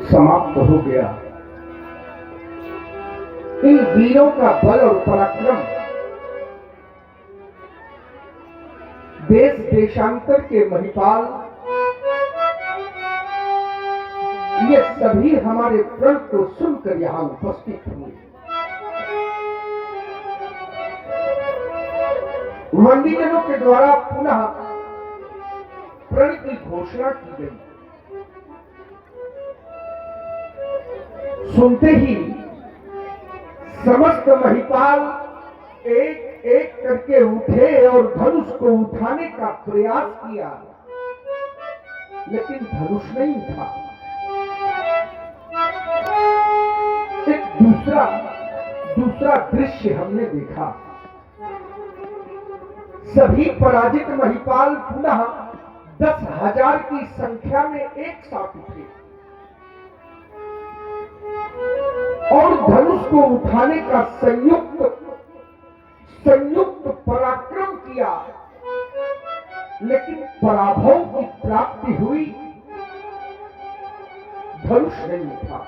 समाप्त हो गया। इन वीरों का बल और पराक्रम देश देशांतर के महिपाल ये सभी हमारे प्रण को सुनकर यहां उपस्थित हुए। वंदीजनों के द्वारा पुनः प्रण की घोषणा की गई। सुनते ही समस्त महिपाल एक एक करके उठे और धनुष को उठाने का प्रयास किया, लेकिन धनुष नहीं उठा। एक दूसरा दृश्य हमने देखा। सभी पराजित महिपाल पुनः 10,000 की संख्या में एक साथ उठे और धनुष को उठाने का संयुक्त पराक्रम किया, लेकिन पराभव की प्राप्ति हुई, धनुष नहीं उठा।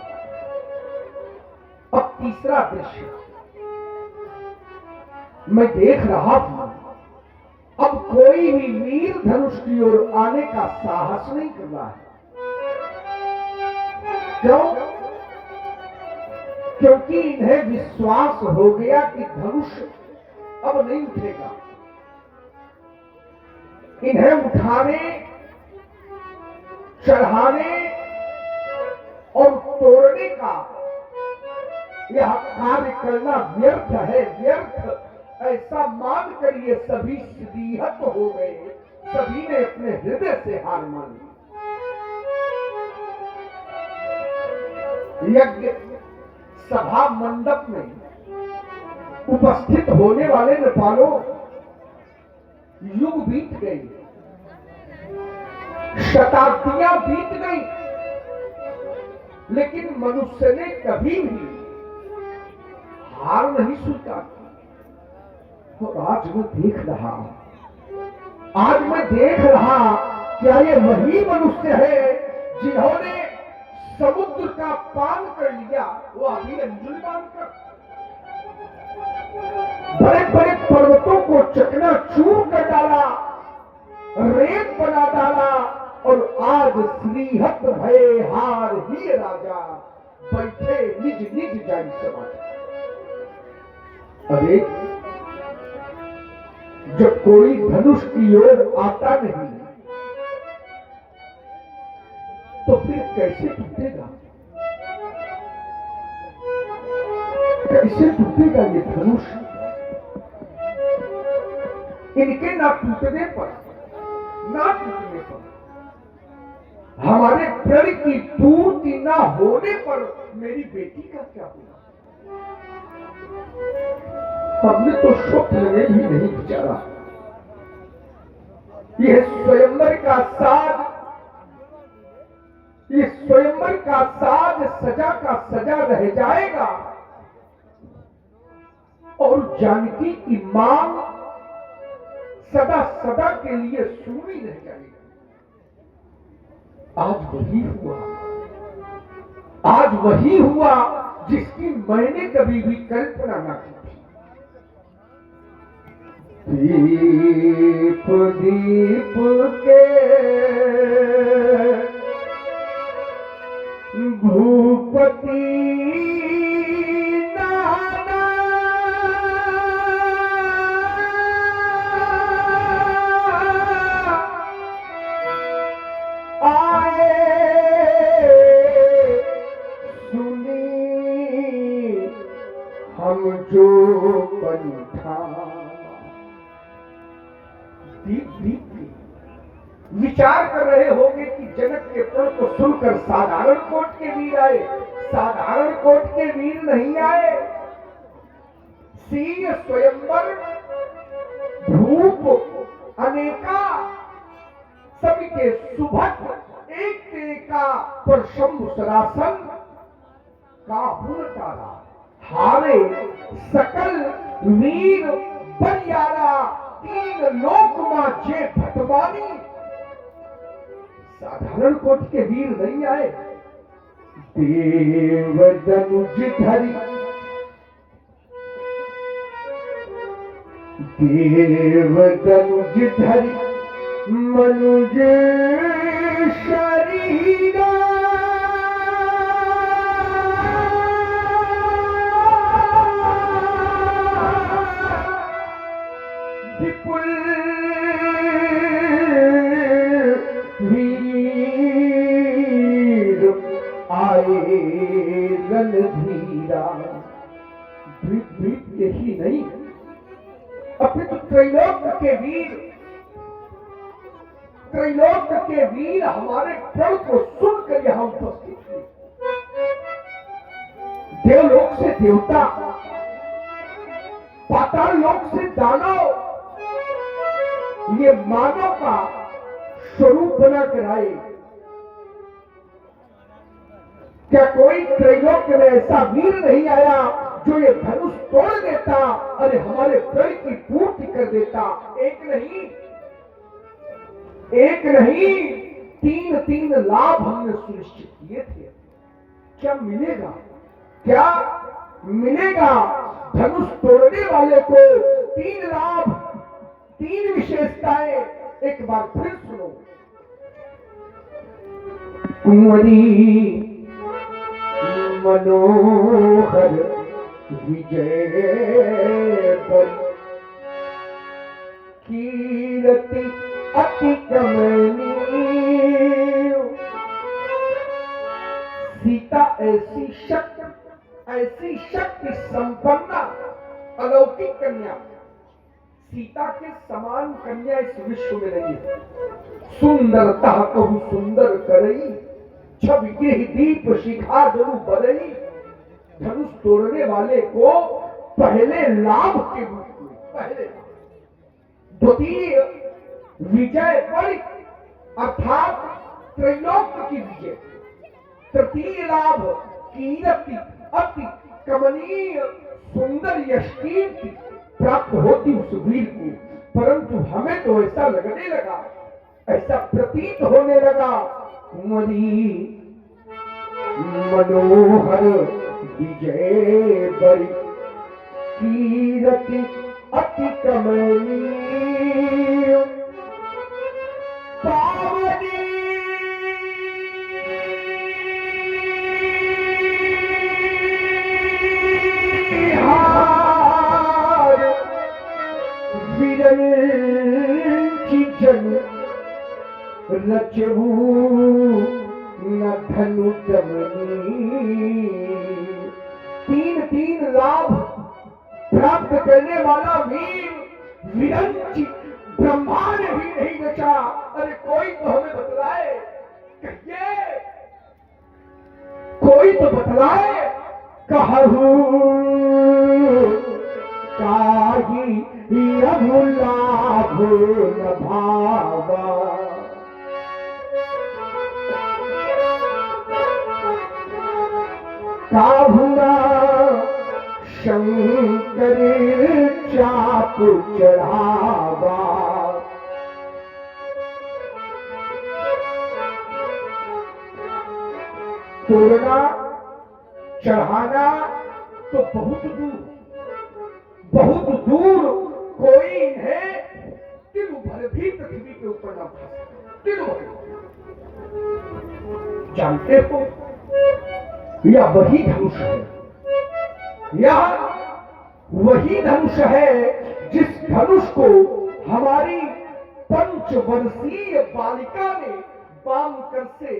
अब तीसरा दृश्य मैं देख रहा था। अब कोई भी वीर धनुष की ओर आने का साहस नहीं कर रहा है। क्यों? क्योंकि इन्हें विश्वास हो गया कि धनुष अब नहीं उठेगा। इन्हें उठाने, चढ़ाने और तोड़ने का यह कार्य करना व्यर्थ है। व्यर्थ ऐसा मानकर ये सभी श्रीहत हो गए। सभी ने अपने हृदय से हार मान ली। यज्ञ सभा मंडप में उपस्थित होने वाले नेपालों, युग बीत गई, शताब्दियां बीत गई, लेकिन मनुष्य ने कभी भी हार नहीं स्वीकार की। तो आज मैं देख रहा क्या ये वही मनुष्य है जिन्होंने समुद्र का पान कर लिया, वो अभी अंजुल बांधकर बड़े बड़े पर्वतों को चकनाचूर कर डाला, रेत बना डाला, और आज श्रीहत भय हार ही राजा बैठे निज निज जान समाज। अरे जब कोई धनुष की ओर आता नहीं तो फिर कैसे टूटेगा? कैसे टूटेगा ये धनुष? इनके ना टूटने पर हमारे प्रण की पूर्ति ना होने पर मेरी बेटी का क्या हुआ? हमने तो स्वप्न में भी नहीं विचारा। यह स्वयंवर का साज सजा का सजा रह जाएगा और जानकी की मांग सदा सदा के लिए सूनी रह जाएगी। आज वही हुआ जिसकी मैंने कभी भी कल्पना न की थी। दीप दीप के भूपति नाना आए सुनी हम जो पंथा। विचार कर रहे होंगे कि जनक के प्रण को सुनकर साधारण कोट के वीर आए। साधारण कोट के वीर नहीं आए। सिंह स्वयंवर भूप अनेका सभी के सुभट एक का पर शंभु सरासन का हुन तारा हारे सकल वीर बलियारा तीन लोक मां जे भटवानी। साधारण कोट के वीर नहीं आए, देवदनुज धरि देवदनुज धरि मनुज शरीरा विपुल वीर आए रणधीरा। द्वीप यही नहीं, अपितु त्रैलोक्य के वीर, त्रैलोक्य के वीर हमारे प्रण को सुनकर यहां उपस्थित हुए। देवलोक से देवता, पाताल लोक से दानव, ये मानव का स्वरूप बना कर आए। क्या कोई त्रैलोक्य में ऐसा वीर नहीं आया जो ये धनुष तोड़ देता, अरे हमारे प्रण की पूर्ति कर देता? एक नहीं, एक नहीं, तीन लाभ हमने सुनिश्चित किए थे। क्या मिलेगा, क्या मिलेगा? धनुष तोड़ने वाले को 3 लाभ, 3 विशेषताएं। एक बार फिर सुनो। कुंवरी मनोहर विजय बल, कीर्ति अति कमनीय। सीता ऐसी शक्ति संपन्न अलौकिक कन्या, सीता के समान कन्या इस विश्व में नहीं है। सुंदरता कहू सुंदर करई, छवि गृह दीप शिखा जरु बरई। धनुष तोड़ने वाले को पहले लाभ के रूप में, पहले द्वितीय विजय बल अर्थात त्रैलोक्य की विजय, तृतीय लाभ कीर्ति अति कमनीय सुंदर यश कीर्ति प्राप्त होती उस वीर को। परंतु हमें तो ऐसा लगने लगा, ऐसा प्रतीत होने लगा, कुंवरी मनोहर विजय बल, कीर्ति अति कमनीय पावनी। विरंची जन रचबू न धनु दमनी। 3 लाभ प्राप्त करने वाला वीर विरंची ब्रह्मांड ही नहीं रचा। अरे कोई तो हमें बतलाए, कहिए कोई तो बतलाए। कहू काही यहु लाभ न भावा, काहुना शंकर चाप चढ़ावा। तोड़ना चढ़ाना तो बहुत दूर कोई इन्हें तिल भर भी पृथ्वी के ऊपर ना उठा सकता। तिल भर जानते हो, यह वही धनुष है, यह वही धनुष है जिस धनुष को हमारी 5 वर्षीय बालिका ने बाम कर से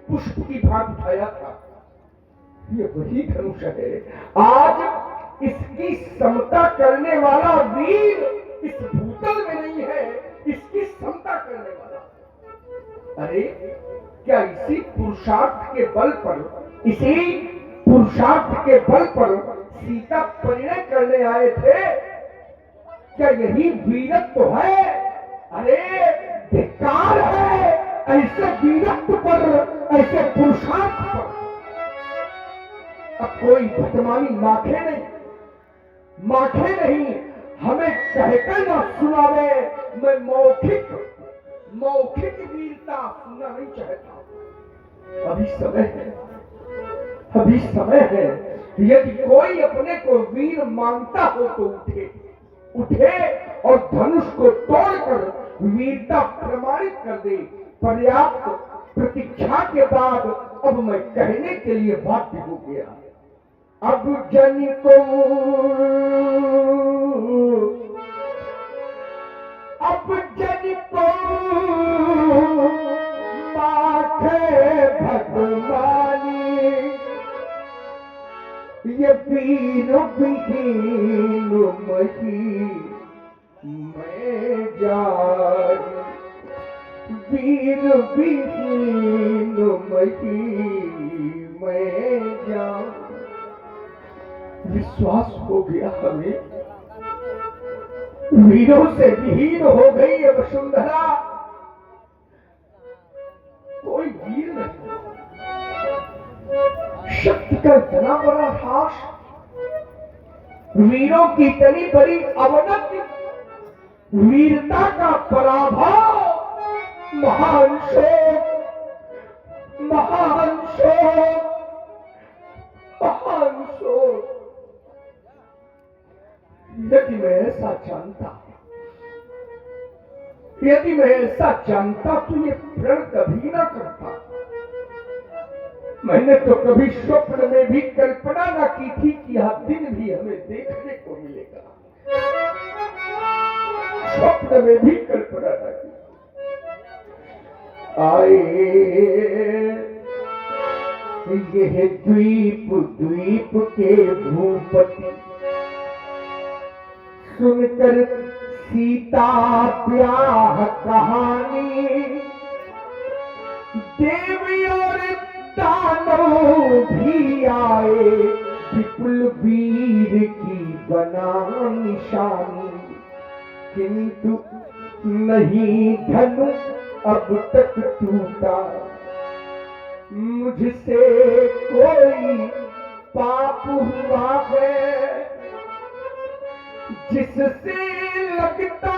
पुष्प की भांति उठाया था। ये वही धनुष है। आज इसकी समता करने वाला वीर इस भूतल में नहीं है, इसकी समता करने वाला। अरे क्या इसी पुरुषार्थ के बल पर, इसी पुरुषार्थ के बल पर सीता परिणय करने आए थे? क्या यही वीरत्व है? अरे धिक्कार है ऐसे वीरत्व पर, ऐसे पुरुषार्थ पर। अब कोई भटमानी माखे नहीं हमें कहकर ना सुनावे। मैं मौखिक वीरता सुनना नहीं चाहता। अभी समय है, अभी समय है, यदि कोई अपने को वीर मानता हो तो उठे, उठे और धनुष को तोड़कर वीरता प्रमाणित कर दे। पर्याप्त प्रतीक्षा के बाद अब मैं कहने के लिए बाध्य हो गया। अब जन को, अब जन को माथे भगवानी, ये वीर विहीन मही मैं जान, वीर विहीन मही मैं जान। विश्वास हो गया हमें, वीरों से विहीन हो गई है वसुंधरा, कोई वीर नहीं। शक्ति का इतना बड़ा ह्रास, वीरों की इतनी बड़ी अवनति, वीरता का पराभव, महान शोक, महान शोक, महान शोक। यदि मैं ऐसा जानता, यदि मैं ऐसा जानता तो ये प्रण कभी ना करता। मैंने तो कभी स्वप्न में भी कल्पना न की थी कि यह दिन भी हमें देखने को मिलेगा। स्वप्न में भी कल्पना न की। आए यह द्वीप द्वीप के भूपति, सुनकर सीता ब्याह कहानी, देवी और दानव भी आए, विपुल वीर की बना निशानी, किंतु नहीं धनु अब तक टूटा, मुझसे कोई पाप हुआ है, जिससे लगता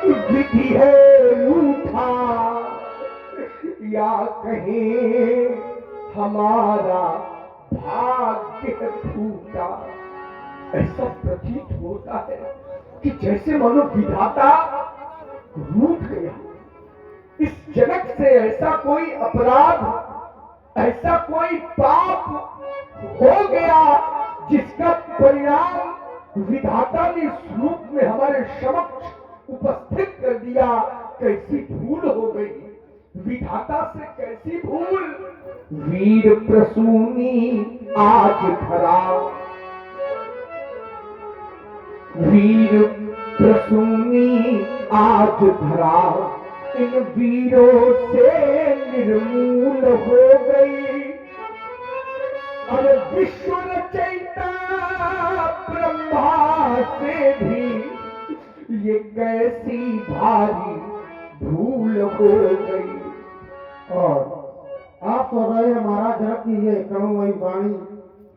विधि है रूठा, या कहीं हमारा भाग्य फूटा। ऐसा प्रतीत होता है कि जैसे मानो विधाता रूठ गया। इस जनक से ऐसा कोई अपराध, ऐसा कोई पाप हो गया जिसका परिणाम विधाता ने इस रूप में हमारे समक्ष उपस्थित कर दिया। कैसी भूल हो गई विधाता से, कैसी भूल। वीर प्रसूनी आज धरा, वीर प्रसूनी आज धरा, इन वीरों से निर्मूल हो गई। और विश्व रचयिता ब्रह्मा से भी ये कैसी भारी भूल हो गई। और आप सुन रहे हैं महाराज जनक की ये करुणमयी वाणी।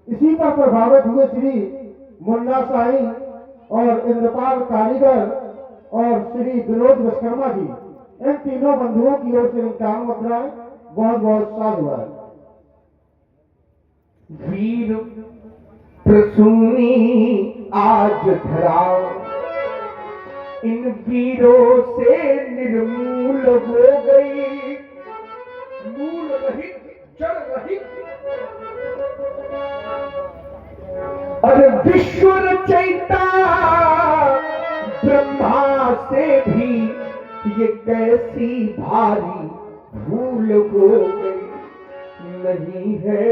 इसी पर प्रभावित हुए श्री मुन्ना साई और इंद्रपाल कारीगर और श्री विनोद विश्वकर्मा जी, इन तीनों बंधुओं की ओर से इनका मुद्राएं बहुत बहुत साधुवाद। वीर प्रसूनी आज धरा, इन वीरों से निर्मूल हो गई। मूल रहित, जड़ रहित, अरे विश्व रचयिता ब्रह्मा से भी ये कैसी भारी भूल हो गई। नहीं है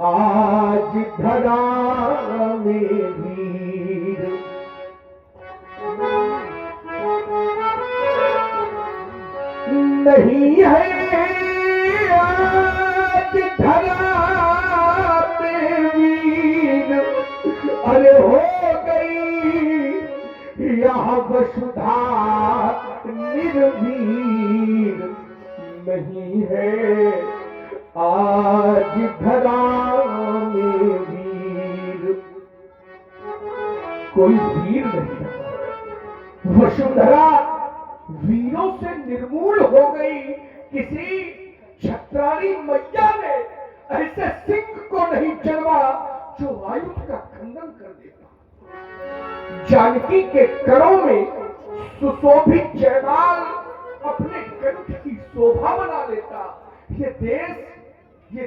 आज धरा में वीर, नहीं है आज धरा में वीर। अरे हो गई यह वसुधा निर्वीर, नहीं है आज धरा में वीर। कोई वीर नहीं। वसुंधरा वीरों से निर्मूल हो गई। किसी छत्राणी मैया ने जानकी के करों में सुशोभित जयमाल अपने कंठ की शोभा बना लेता। ये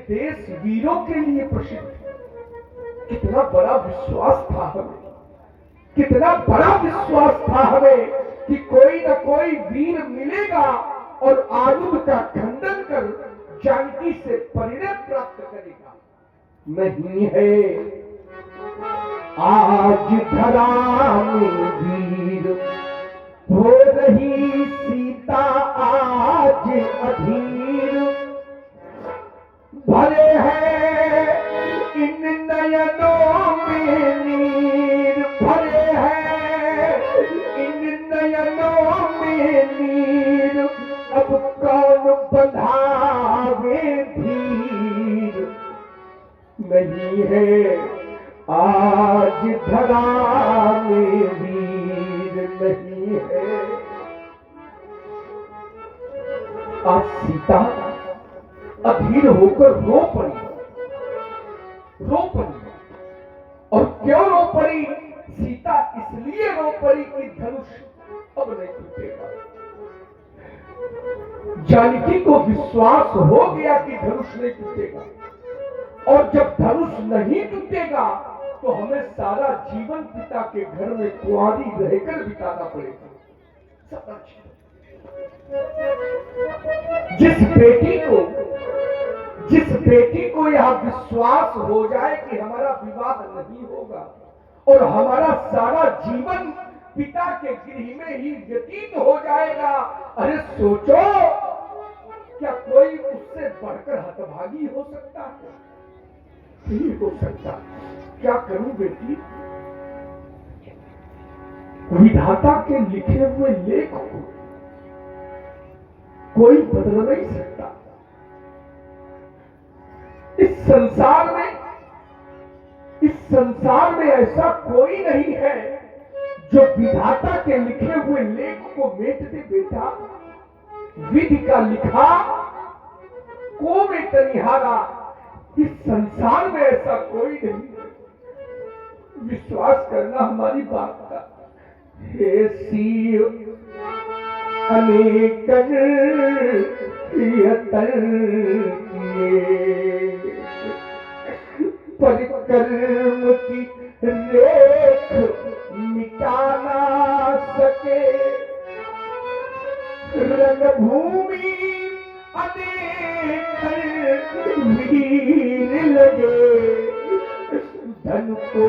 देश वीरों के लिए प्रसिद्ध है। कितना बड़ा विश्वास था हमें, कितना बड़ा विश्वास था हमें कि कोई न कोई वीर मिलेगा और आयुध का खंडन कर जानकी से परिणय प्राप्त करेगा। नहीं है आज धरा में वीर, हो रही सीता आज अधीर। भरे हैं इन नयनों में नीर, भरे हैं इन नयनों में नीर। अब कौन बंधावे धीर, नहीं है आज धरा में वीर, नहीं है। आज सीता अधीर होकर रो पड़ी, रो पड़ी। और क्यों रो पड़ी? सीता इसलिए रो पड़ी कि धनुष अब नहीं टूटेगा। जानकी को विश्वास हो गया कि धनुष नहीं टूटेगा, और जब धनुष नहीं टूटेगा तो हमें सारा जीवन पिता के घर में कुंवारी रहकर बिताना पड़ेगा। सारा जीवन। जिस बेटी को यह विश्वास हो जाए कि हमारा विवाह नहीं होगा और हमारा सारा जीवन पिता के गृह में ही व्यतीत हो जाएगा, अरे सोचो, क्या कोई उससे बढ़कर हतभागी हो सकता है? नहीं हो सकता। क्या करूं बेटी? विधाता के लिखे हुए लेख को कोई बदल नहीं सकता। इस संसार में ऐसा कोई नहीं है जो विधाता के लिखे हुए लेख को मेट दे। बेटा, विधि का लिखा को में तनिहारा, इस संसार में ऐसा कोई नहीं है। विश्वास करना हमारी बात का। हे शिव अनेकन प्रियतर किए, परिकर्म की रेख मिटा ना सके। रणभूमि अनेक वीर लगे, धन को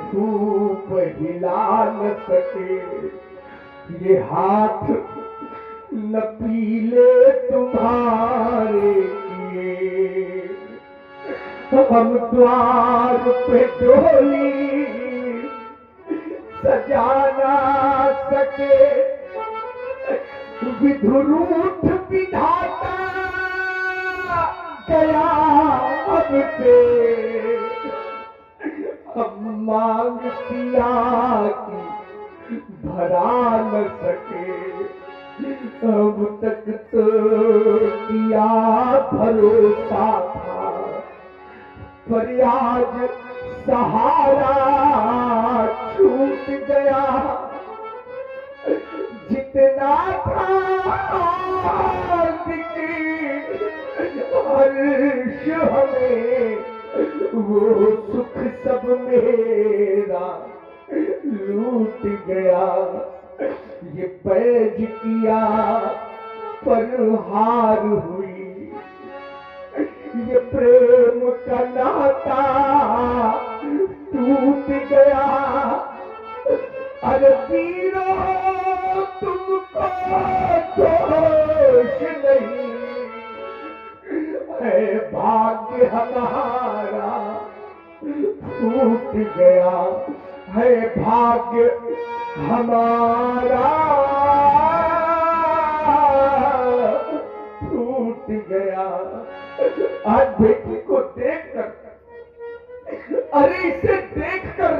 धूप हिला न सके। ये हाथ न पीले तुम्हारे किए, हम द्वार पे डोली सजा ना सके। विधुरूठ विधाता गया अब से, हम मांग पिया की भरा न सके। अब तक तो किया भरोसा था, पर आज सहारा छूट गया। जितना था हर्ष हमें, वो सुख सब मेरा लूट गया। ये पैज किया पर हार हुई, ये प्रेम का नाता टूट गया। अरे वीरों तुमको दोष नहीं है, भाग्य हमारा फूट गया है, भाग्य हमारा टूट गया। आज बेटी को देखकर, अरे इसे देखकर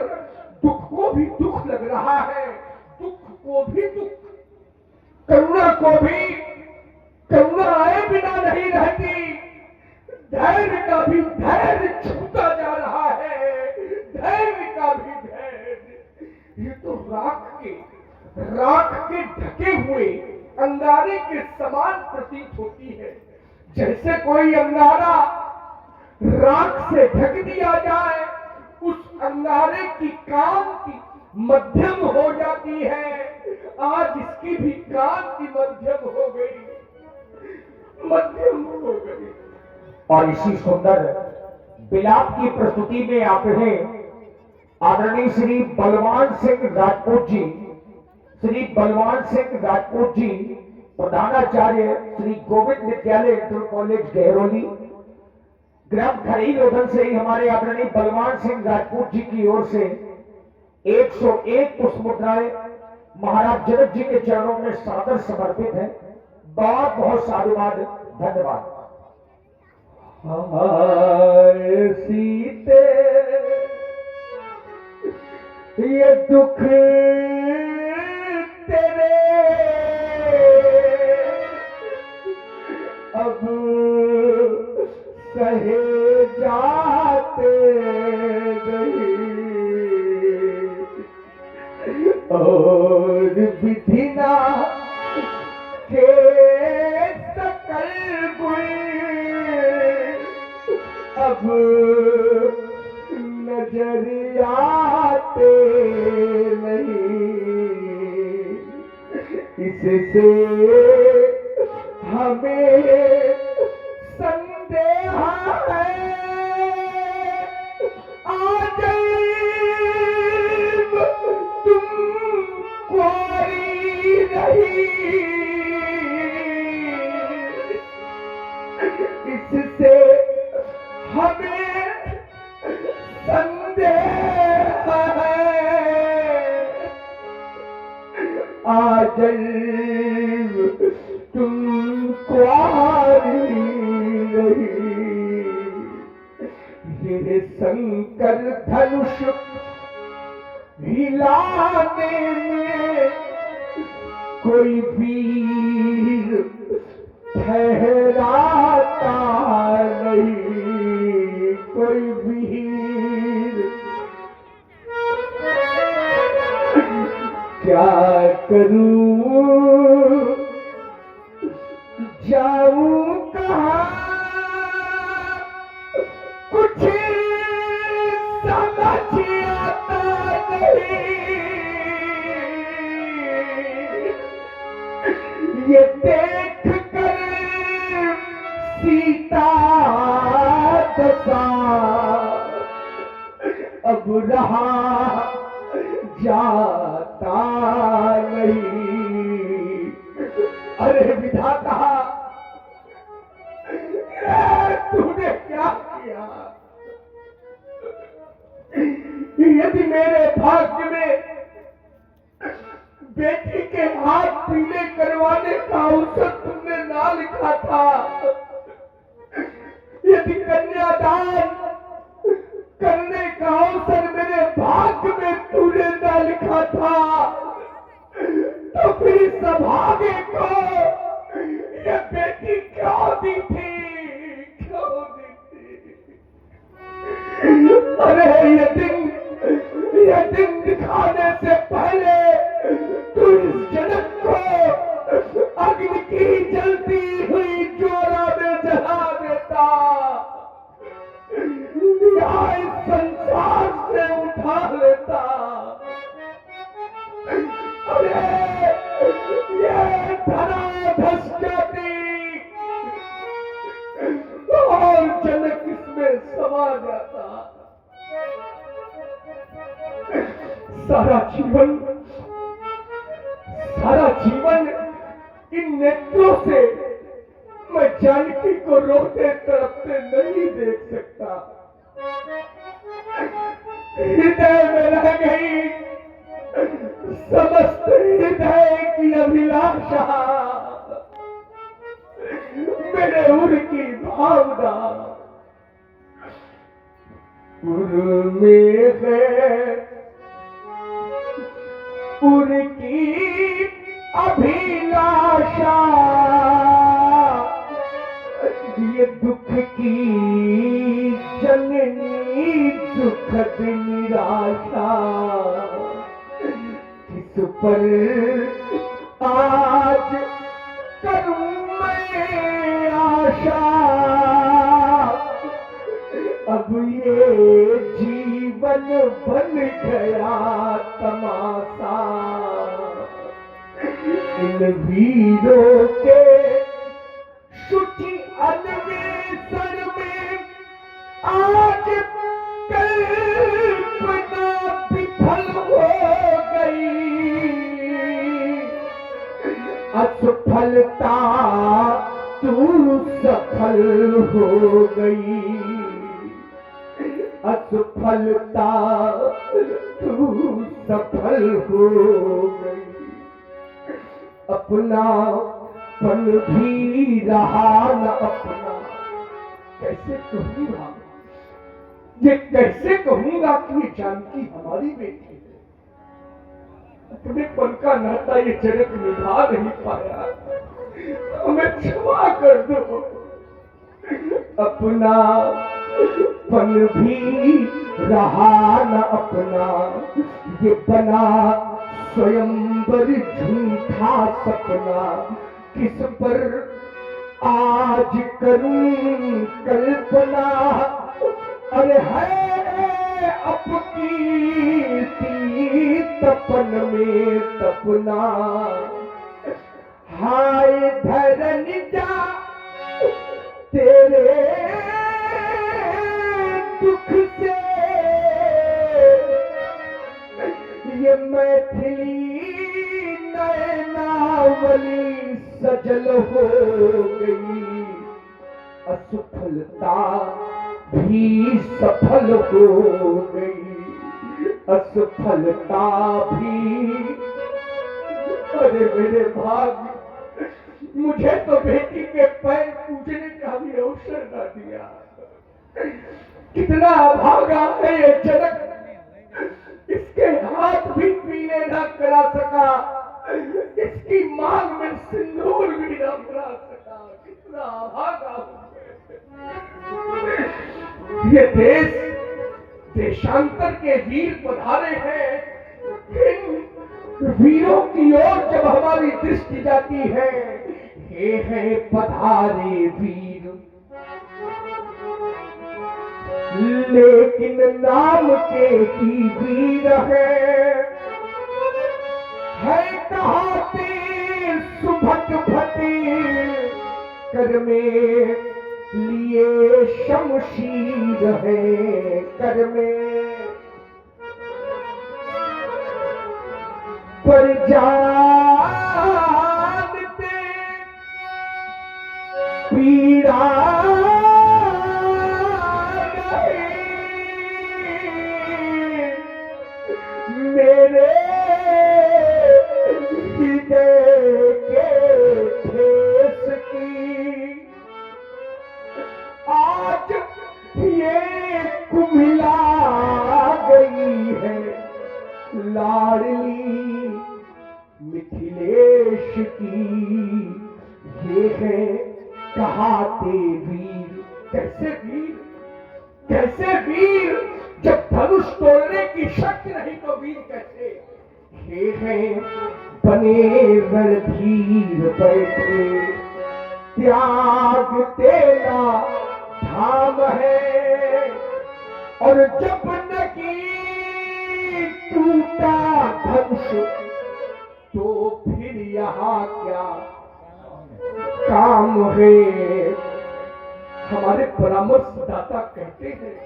दुख को भी दुख लग रहा है, दुख को भी दुख, करुणा को भी करुणा आए बिना नहीं रहती। धैर्य का भी धैर्य छूटा जा रहा है, धैर्य का भी धैर्य। अंगारे के समान प्रतीत होती है। जैसे कोई अंगारा राख से ढक दिया जाए, उस अंगारे की कांति मध्यम हो जाती है। आज इसकी भी कांति मध्यम हो गई, मध्यम हो गई। और इसी सुंदर बिलाप की प्रस्तुति में आते हैं आदरणीय श्री बलवान सिंह राजपूत जी। श्री बलवान सिंह राजपूत जी प्रधानाचार्य श्री गोविंद विद्यालय इंटर कॉलेज गहरोली, ग्राम खरई लोधन से ही हमारे आदरणीय बलवान सिंह राजपूत जी की ओर से 101 पुष्प मुद्राएं महाराज जनक जी के चरणों में सादर समर्पित है। बहुत बहुत साधुवाद, धन्यवाद। हाय सीते ये दुख तेरे अब सहे जाते नहीं, और विधिना के सकल गुण अब नजर आते नहीं। इससे हमें संदेह है आज तुम कुंवारी रही, इससे हमें संदेह है आज तुम कुंवारी नहीं। ये शंकर धनुष हिलाने में कोई वीर ठहराता नहीं, कोई वीर। क्या करूं जाऊं कहां, कुछ समझ आता नहीं। ये देख कर सीता दशा अब रहा जाता नहीं। अरे विधाता, तूने क्या किया? यदि मेरे भाग्य में बेटी के हाथ पीले करवाने का अवसर तुमने ना लिखा था, यदि कन्यादान करने का अवसर मेरे भाग्य में तूने ना लिखा था, तो फिर इस सौभाग्य को ये बेटी क्यों दी थी, क्यों दी थी? अरे ये दिन दिखाने से पहले तू इस जनक को अग्नि की जलती हुई ज्वाला में जला देता, या इस संसार से उठा लेता। अरे ये धरा धस जाती और जनक इसमें समा जाता। सारा जीवन इन नेत्रों से मैं जानकी को रोते तड़पते नहीं देख सकता। हृदय में रह गई समस्त हृदय की अभिलाषा, मेरे उर की भावना उर में है, उर की अभिलाषा। ये दुख की जननी दुखद निराशा, किस पर आज तमाशा, अब ये जीवन बन गया तमाशा। इन वीरों के शुचि अन्वेषण में आज कल्पना विफल हो गई। असफलता तू सफल हो गई। असफलता तू सफल हो गई। अपना पन भी रहा न अपना। कैसे कहूंगा, ये कैसे कहूंगा कि ये जानकी हमारी बेटी है। अपने पन का नाता ये जनक निभा नहीं पाया, हमें क्षमा कर दो। अपना पन भी रहा न अपना, ये बना स्वयंवर झूठा सपना। किस पर आज करूं कल्पना, अरे है अपकीर्ति तपन में तपना। हाय धरन जा तेरे दुख से ये मैथिली नैनावली सजल हो गई। असफलता भी सफल हो गई। असफलता भी, अरे मेरे भाग्य, मुझे तो बेटी के पैर पूजने का भी अवसर न दिया। कितना अभागा है ये जनक, इसके हाथ भी पीले न करा सका, इसकी मांग में सिंदूर भी न भरा सका। कितना अभागा हूं। ये देश देशांतर के वीर पधारे हैं। इन वीरों की ओर जब हमारी दृष्टि जाती है, ये है पधारे वीर, लेकिन नाम के ही वीर है कहाँ तीर सुभट भटी कर में लिए शमशीर है कर में। पर जानते पीड़ा मेरे हृदय के ठेस की। आज ये कुम्हिला गई है लाडली मिथिलेश की। ये है कहाते वीर। कैसे वीर, कैसे वीर, जब धनुष तोड़ने की शक्ति नहीं तो वीर कैसे। ये है बने रणधीर बैठे, त्याग तेरा धाम है। और जब नगी टूटा धनुष, तो फिर यहाँ क्या काम है। हमारे परामर्शदाता कहते हैं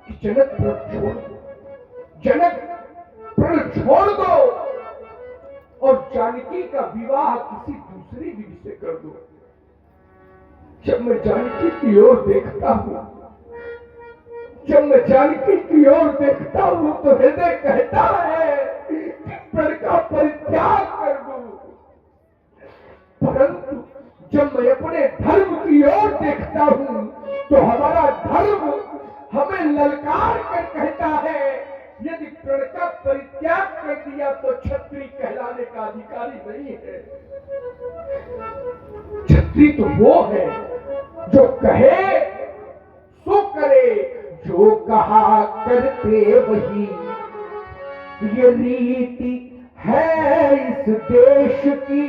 कि जनक प्रण छोड़ दो, जनक प्रण छोड़ दो और जानकी का विवाह किसी दूसरी विधि से कर दो। जब मैं जानकी की ओर देखता हूं, जब मैं जानकी की ओर देखता हूं तो हृदय कहता है कि प्रण का परित्याग कर दूं। परंतु जब मैं अपने धर्म की ओर देखता हूं तो हमारा धर्म हमें ललकार कर कहता है, यदि प्रण का परित्याग कर दिया तो क्षत्रिय कहलाने का अधिकारी नहीं है। क्षत्रिय तो वो है जो कहे सो करे, जो कहा करते वही। ये रीति है इस देश की।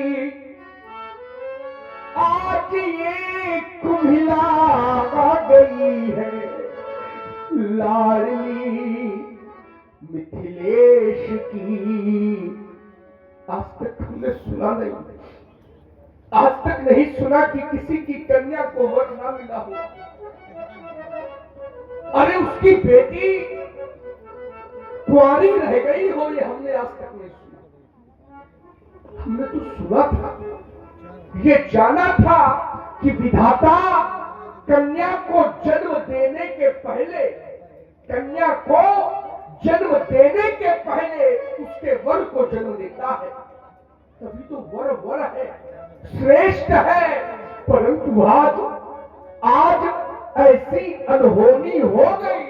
आज आज ये कुम्हिला आ गई है लाडली मिथिलेश की। आज तक हमने सुना नहीं, आज तक नहीं सुना कि किसी की कन्या को वर ना मिला हो। अरे उसकी बेटी कुंवारी रह गई हो, ये हमने आज तक नहीं सुना। हमने तो सुना था, ये जाना था कि विधाता कन्या को जन्म देने के पहले, कन्या को जन्म देने के पहले उसके वर को जन्म देता है। तभी तो वर वर है, श्रेष्ठ है। परंतु आज ऐसी अनहोनी हो गई,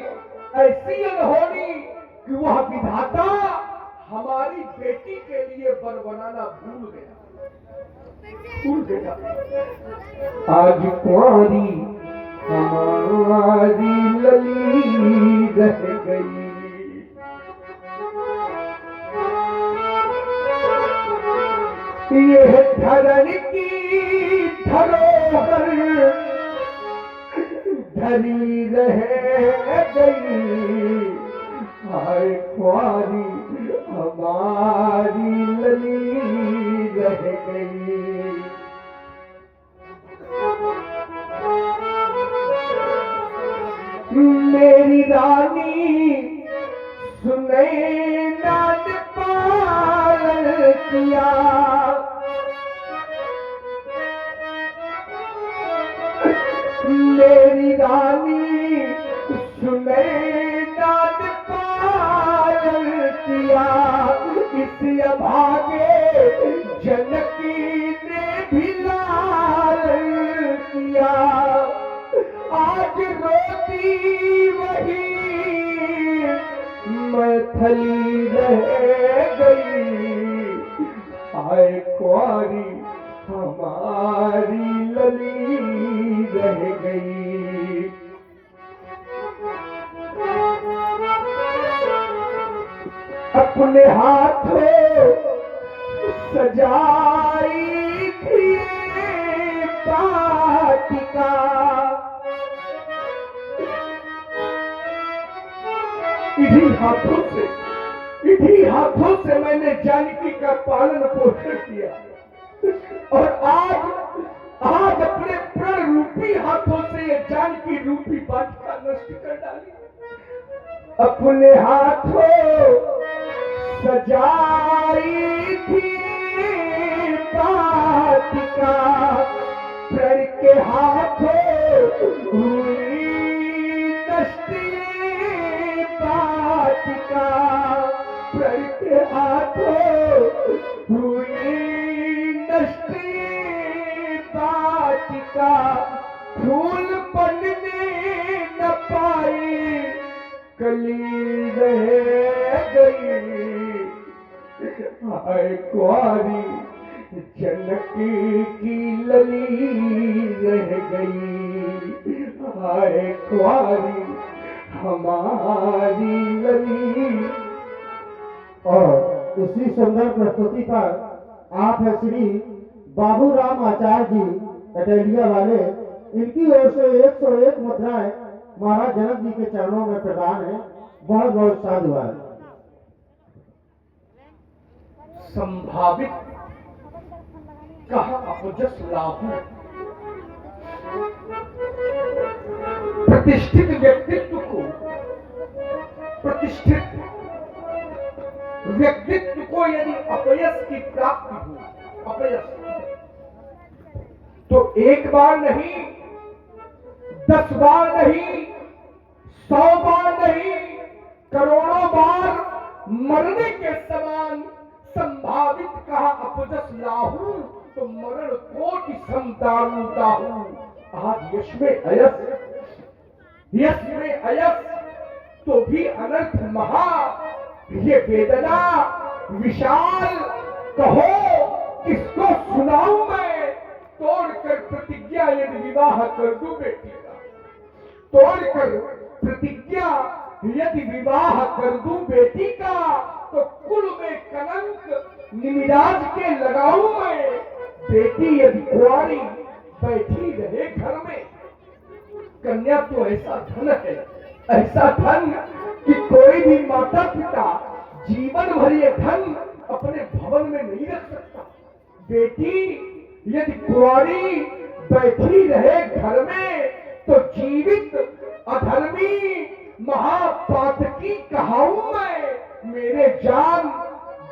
ऐसी अनहोनी कि वह विधाता हमारी बेटी के लिए वर बनाना भूल गया। आज कुंवारी हमारी लली रह गई। ये धरन की धरोहर धरी रह गई। हाय कुंवारी हमारी लली रह गई। मेरी रानी सुनैना ने पालन किया। मेरी रानी सुनैना ने पालन किया। इस अभागे जनकी ने भी लालन किया। आज रोती वही मैथिली रह गई। आए कुंवारी हमारी लली रह गई। अपने हाथों सजाई थी वाटिका। इन्हीं हाथों से मैंने जानकी का पालन पोषण किया और आज अपने प्रण रूपी हाथों से ये जानकी रूपी वाटिका नष्ट कर डाली। अपने हाथों सजाई थी वाटिका। प्रण के हाथों हुई नष्ट वाटिका। प्रण के हाथों हुई नष्ट वाटिका। फूल बनने न पाई कली रह गई। हाय कुंवारी जनकी की लली रह गई। हाय कुंवारी हमारी लली। और इसी सुंदर प्रस्तुति पर आप है श्री बाबूराम आचार्य जी कटेलिया वाले, इनकी ओर से 101 मुद्राएं महाराज जनक जी के चरणों में प्रदान है। बहुत बहुत साधुवाद। संभावित कहा अपजस लाहू। प्रतिष्ठित व्यक्तित्व को, प्रतिष्ठित व्यक्तित्व को यदि अपयश की प्राप्ति हो, अपयश तो एक बार नहीं, 10 बार नहीं, 100 बार नहीं, करोड़ों बार मरने के समान संभावित कहा अपजस लाहू तो मरण कोटि समदारू। आज यश में अयस, यश में अयस तो भी अनर्थ महा। ये वेदना विशाल कहो किसको सुनाऊं मैं। तोड़कर प्रतिज्ञा यदि विवाह कर दूं बेटी का, तोड़कर प्रतिज्ञा यदि विवाह कर दूं बेटी का तो कुल में कलंक निमिराज के लगाऊं मैं। बेटी यदि कुंवारी बैठी रहे घर में। कन्या तो ऐसा धन है, ऐसा धन कि कोई भी माता पिता जीवन भर ये धन अपने भवन में नहीं रख सकता। बेटी यदि कुंवारी बैठी रहे घर में तो जीवित अधर्मी महापातकी कहाऊं मैं। मेरे जान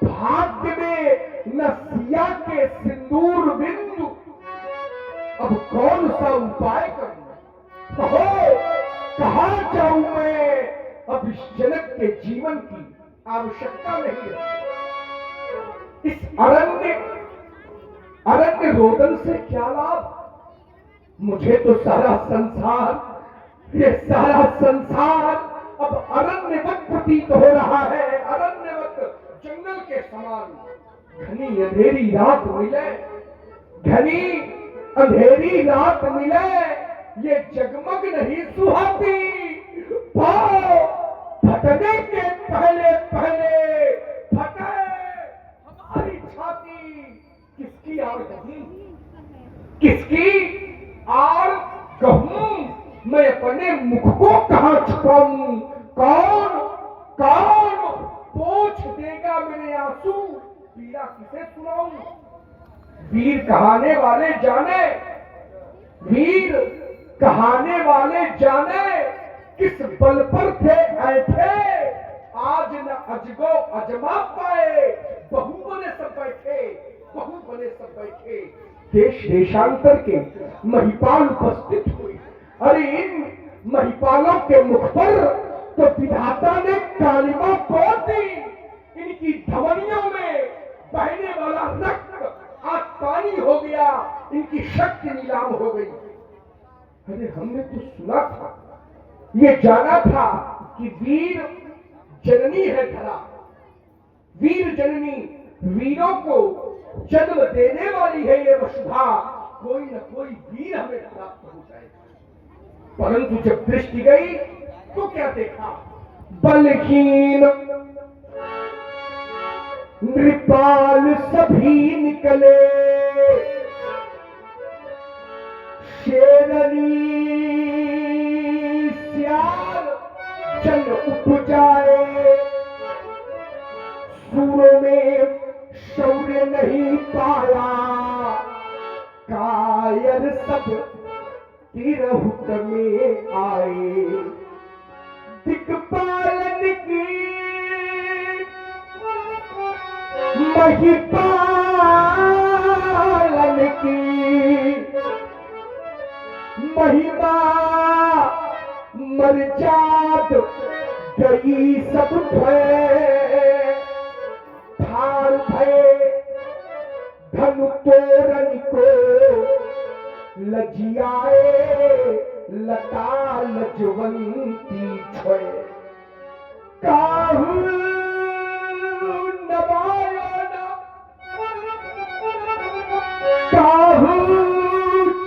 भाग्य में न सिया के सिंदूर बिंदु, अब कौन सा उपाय करूं? कहो कहां जाऊं मैं? अब इस जनक के जीवन की आवश्यकता नहीं है। इस अरण्य रोदन से क्या लाभ? मुझे तो सारा संसार, ये सारा संसार अब अरण्यवत प्रतीत हो रहा है, अरण्यवत, जंगल के समान। घनी अंधेरी रात मिले, घनी अंधेरी रात मिले, ये जगमग नहीं सुहाती। पाओ फटने के पहले पहले फटे हमारी छाती। किसकी आड़ गहूं? किसकी आड़ गहूं? मैं अपने मुख को कहां छुपाऊं? कौन कौन पोंछ देगा मेरे आंसू? पीड़ा किसे सुनाऊं? वीर कहाने वाले जाने, वीर कहाने वाले जाने, किस बल पर थे ऐठे, आज न अजगो अजमा पाए। बहु बने सब बैठे, बहु बने सब बैठे। देश देशांतर के महिपाल उपस्थित हुए। अरे इन महिपालों के मुख पर तो विधाता ने कालिमा पोत दी। इनकी धमनियों में बहने वाला रक्त आज पानी हो गया, इनकी शक्ति नीलाम हो गई। अरे हमने तो सुना था, ये जाना था कि वीर जननी है धरा, वीर जननी, वीरों को जन्म देने वाली है ये वसुधा। कोई न कोई वीर हमें प्राप्त हो जाएगा। परंतु जब दृष्टि गई तो क्या देखा? बलहीन नृपाल सभी निकले, शेरनी सियाल जन उठ जाए। सूरों में शौर्य नहीं पाया, कायर सब तिरहुत में आए। दिक्पालन की महिपालन की महिमा मर्याद गई सब भय। ठार भय धनु तोरण को लजियाए, लता लजवंती छोय। काहू नवायो न, काहू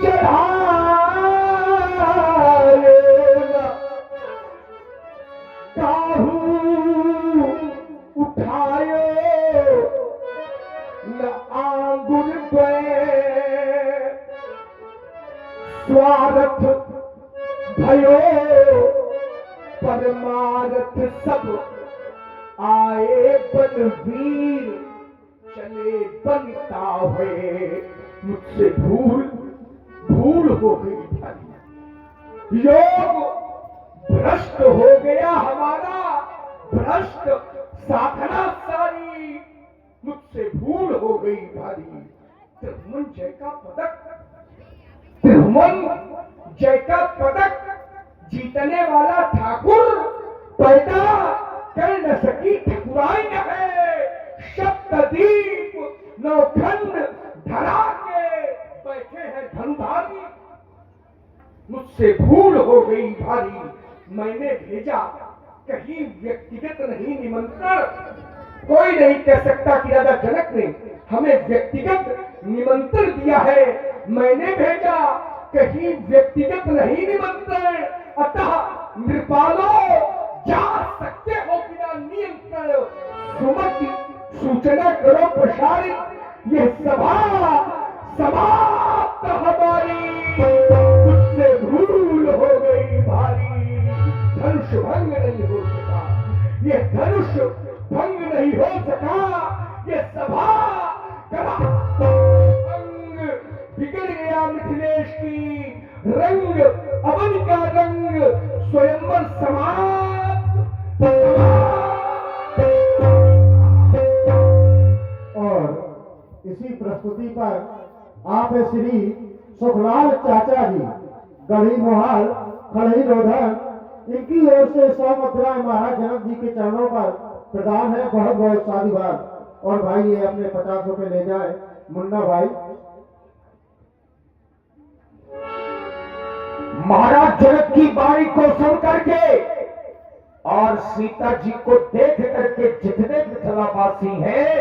चढ़ायो न, काहू उठायो न आंगुर द्वय। स्वार्थ भयो परमार्थ सब, आए बलवीर चले बनता हुए। मुझसे भूल भूल हो गई भाई, योग भ्रष्ट हो गया हमारा, भ्रष्ट साधना सारी मुझसे भूल हो गई भारी। त्रिभुवन जय का पदक, त्रिभुवन जय का पदक जीतने वाला ठाकुर पैदा कर न सकी ठकुराई न है। सप्तदीप नौखंड धरा के बैठे हैं धनुधारी। मुझसे भूल हो गई भारी, मैंने भेजा कहीं व्यक्तिगत नहीं निमंत्रण। कोई नहीं कह सकता कि राजा जनक ने हमें व्यक्तिगत निमंत्रण दिया है। मैंने भेजा कहीं व्यक्तिगत नहीं निमंत्रण। अतः नृपालों जा सकते हो बिना नियंत्रण। सुमति सूचना करो प्रसारित, यह सभा समाप्त हमारी। धनुष भंग नहीं हो सका, ये सभा करा अंग बिगड़ गया मिथिलेश की, रंग अवन का रंग स्वयंवर समाप्त। और इसी प्रस्तुति पर आप श्री सुखलाल चाचा जी गढ़ी मोहाल खड़ही रोधन, इनकी ओर से 100 मुद्राएं महाराज जनक जी के चरणों पर प्रदान है। बहुत बहुत साधुवाद। और भाई ये अपने 50 रुपए ले जाए मुन्ना भाई। महाराज जनक की वाणी को सुन करके और सीता जी को देख करके जितने मिथिलावासी हैं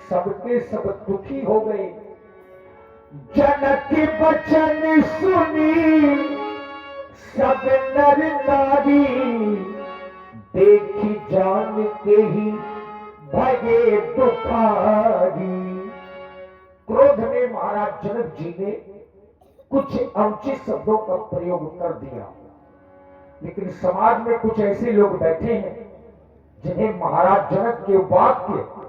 सबके सब दुखी हो गए। जनक के वचन सुनी सब नर नारी, देखी जान के ही भगे दुखारी। क्रोध में महाराज जनक जी ने कुछ अनुचित शब्दों का प्रयोग कर दिया, लेकिन समाज में कुछ ऐसे लोग बैठे हैं जिन्हें महाराज जनक के वाक्य